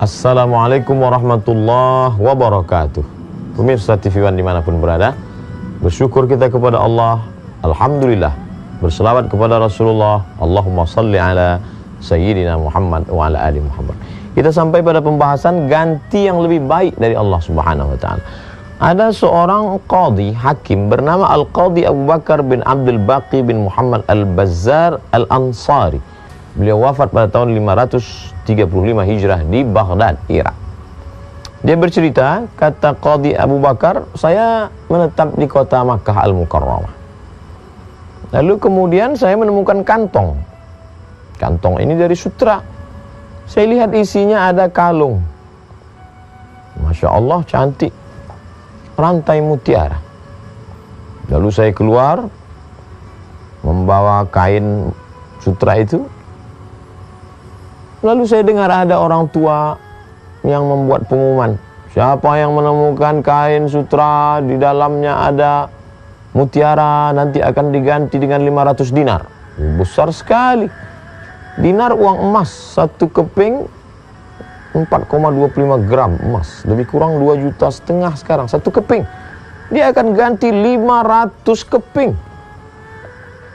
Assalamualaikum warahmatullahi wabarakatuh. Pemirsa TV One dimanapun berada, bersyukur kita kepada Allah, alhamdulillah. Berselawat kepada Rasulullah, Allahumma salli ala Sayyidina Muhammad wa ala ali Muhammad. Kita sampai pada pembahasan ganti yang lebih baik dari Allah Subhanahu wa taala. Ada seorang qadhi hakim bernama Al-Qadhi Abu Bakar bin Abdul Baqi bin Muhammad Al-Bazzar Al-Ansari. Beliau wafat pada tahun 535 Hijrah di Baghdad, Irak. Dia bercerita, kata Qadhi Abu Bakar, saya menetap di kota Makkah Al-Mukarramah. Lalu kemudian saya menemukan kantong. Kantong ini dari sutra. Saya lihat isinya ada kalung. Masya Allah, cantik. Rantai mutiara. Lalu saya keluar, membawa kain sutra itu. Lalu saya dengar ada orang tua yang membuat pengumuman, siapa yang menemukan kain sutra di dalamnya ada mutiara nanti akan diganti dengan 500 dinar. Besar sekali. Dinar uang emas, satu keping 4,25 gram emas, lebih kurang 2,5 juta sekarang satu keping. Dia akan ganti 500 keping.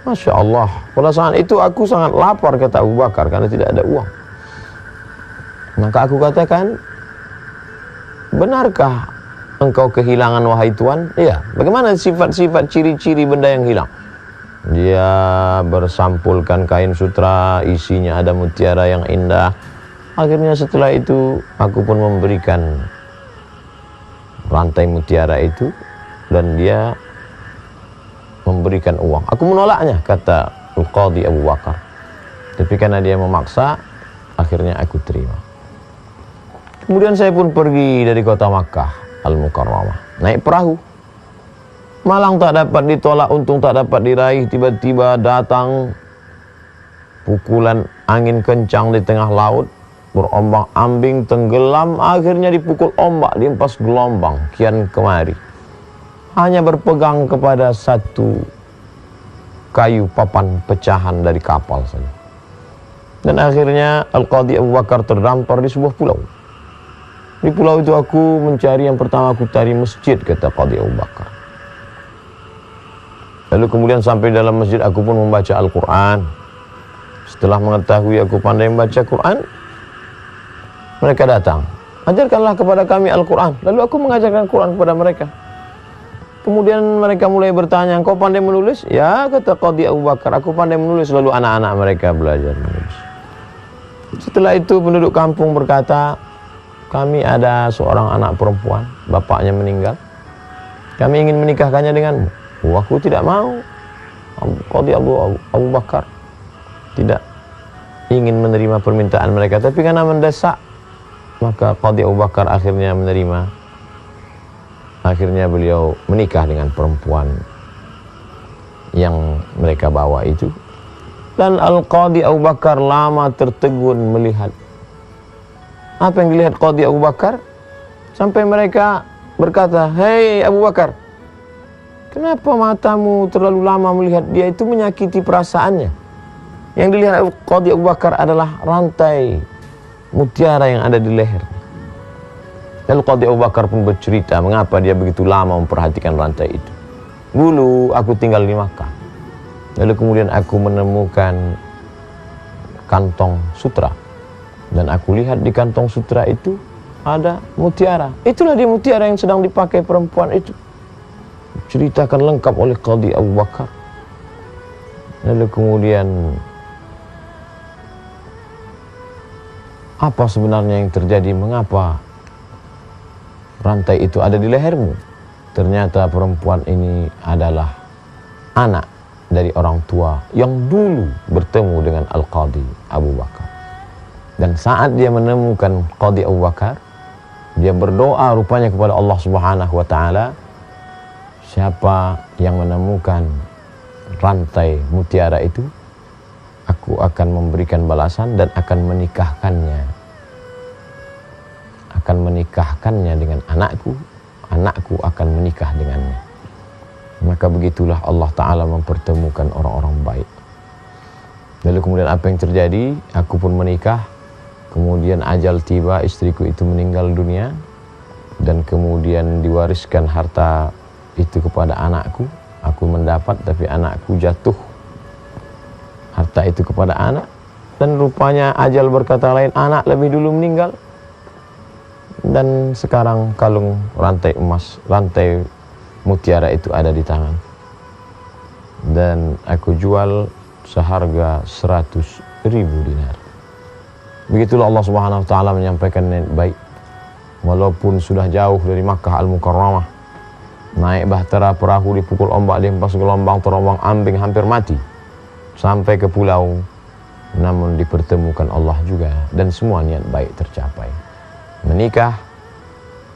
Masya Allah. Pada saat itu aku sangat lapar, kata Abu Bakar, karena tidak ada uang. Maka aku katakan, benarkah engkau kehilangan wahai Tuan? Iya. Bagaimana sifat-sifat ciri-ciri benda yang hilang? Dia bersampulkan kain sutra, isinya ada mutiara yang indah. Akhirnya setelah itu aku pun memberikan rantai mutiara itu dan dia memberikan uang. Aku menolaknya, kata Al-Qadhi Abu Bakar. Tapi karena dia memaksa, akhirnya aku terima. Kemudian saya pun pergi dari kota Makkah Al-Mukarramah, naik perahu. Malang tak dapat ditolak, untung tak dapat diraih. Tiba-tiba datang pukulan angin kencang di tengah laut, berombang-ambing, tenggelam, akhirnya dipukul ombak, dihempas gelombang kian kemari. Hanya berpegang kepada satu kayu papan pecahan dari kapal saja. Dan akhirnya Al-Qadhi Abu Bakar terdampar di sebuah pulau. Di pulau itu aku mencari, yang pertama aku cari masjid, kata Qadhi Abu Bakar. Lalu kemudian sampai dalam masjid aku pun membaca Al-Quran. Setelah mengetahui aku pandai membaca Quran, mereka datang, ajarkanlah kepada kami Al-Quran. Lalu aku mengajarkan Quran kepada mereka. Kemudian mereka mulai bertanya, engkau pandai menulis? Ya, kata Qadhi Abu Bakar, aku pandai menulis. Lalu anak-anak mereka belajar menulis. Setelah itu penduduk kampung berkata, kami ada seorang anak perempuan, bapaknya meninggal. Kami ingin menikahkannya denganmu. Aku tidak mau. Qadhi Abu Bakar tidak ingin menerima permintaan mereka, tapi karena mendesak, maka Qadhi Abu Bakar akhirnya menerima. Akhirnya beliau menikah dengan perempuan yang mereka bawa itu. Dan Al-Qadhi Abu Bakar lama tertegun melihat. Apa yang dilihat Qadhi Abu Bakar? Sampai mereka berkata, hei Abu Bakar, kenapa matamu terlalu lama melihat dia? Itu menyakiti perasaannya. Yang dilihat Qadhi Abu Bakar adalah rantai mutiara yang ada di leher. Lalu Qadhi Abu Bakar pun bercerita mengapa dia begitu lama memperhatikan rantai itu. Dulu aku tinggal di Makkah. Lalu kemudian aku menemukan kantong sutra. Dan aku lihat di kantong sutra itu ada mutiara. Itulah dia mutiara yang sedang dipakai perempuan itu. Ceritakan lengkap oleh Qadhi Abu Bakar. Lalu kemudian, apa sebenarnya yang terjadi? Mengapa rantai itu ada di lehermu? Ternyata perempuan ini adalah anak dari orang tua yang dulu bertemu dengan Al-Qadhi Abu Bakar. Dan saat dia menemukan Qadhi Abu Bakar, dia berdoa rupanya kepada Allah Subhanahu wa taala, siapa yang menemukan rantai mutiara itu, aku akan memberikan balasan dan akan menikahkannya. Akan menikahkannya dengan anakku, anakku akan menikah dengannya. Maka begitulah Allah Ta'ala mempertemukan orang-orang baik. Lalu kemudian apa yang terjadi? Aku pun menikah kemudian ajal tiba, istriku itu meninggal dunia, dan kemudian diwariskan harta itu kepada anakku. Aku mendapat, tapi anakku jatuh harta itu kepada anak, dan rupanya ajal berkata lain, anak lebih dulu meninggal. Dan sekarang kalung rantai emas, rantai mutiara itu ada di tangan, dan aku jual seharga 100.000 dinar. Begitulah Allah Subhanahu wa taala menyampaikan niat baik. Walaupun sudah jauh dari Makkah Al-Mukarramah, naik bahtera perahu dipukul ombak, dihempas gelombang, terombang ambing, hampir mati, sampai ke pulau, namun dipertemukan Allah juga, dan semua niat baik tercapai. Menikah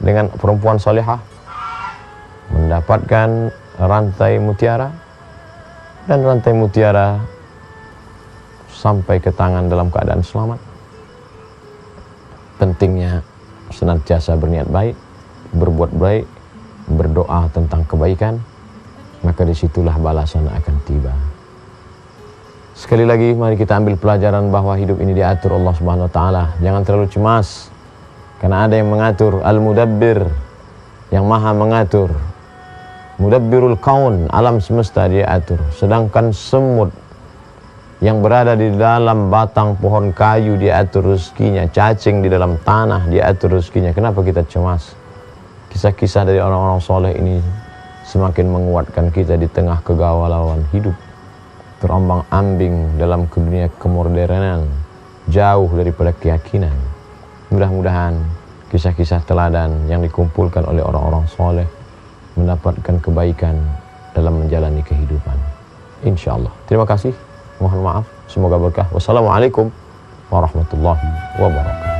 dengan perempuan salihah, mendapatkan rantai mutiara, dan rantai mutiara sampai ke tangan dalam keadaan selamat. Pentingnya senantiasa berniat baik, berbuat baik, berdoa tentang kebaikan, maka disitulah balasan akan tiba. Sekali lagi, mari kita ambil pelajaran bahwa hidup ini diatur Allah Subhanahu wa taala. Jangan terlalu cemas, karena ada yang mengatur, Al-Mudabbir, yang maha mengatur. Mudabbirul kaun, alam semesta dia atur. Sedangkan semut yang berada di dalam batang pohon kayu dia atur rezekinya, cacing di dalam tanah dia atur rezekinya. Kenapa kita cemas? Kisah-kisah dari orang-orang soleh ini semakin menguatkan kita di tengah kegalauan hidup, terombang ambing dalam dunia kemodernan, jauh daripada keyakinan. Mudah-mudahan kisah-kisah teladan yang dikumpulkan oleh orang-orang soleh mendapatkan kebaikan dalam menjalani kehidupan, insyaallah. Terima kasih, mohon maaf, semoga berkah. Wassalamualaikum warahmatullahi wabarakatuh.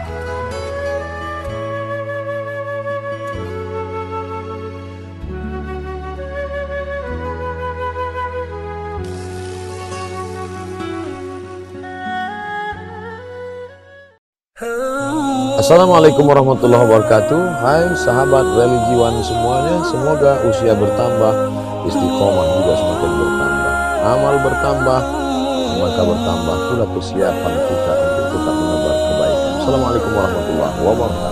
Assalamualaikum warahmatullahi wabarakatuh. Hai sahabat religiwan semuanya, semoga usia bertambah, istiqomah juga semakin bertambah, amal bertambah, maka bertambah pula persiapan kita untuk tetap menebar kebaikan. Assalamualaikum warahmatullahi wabarakatuh.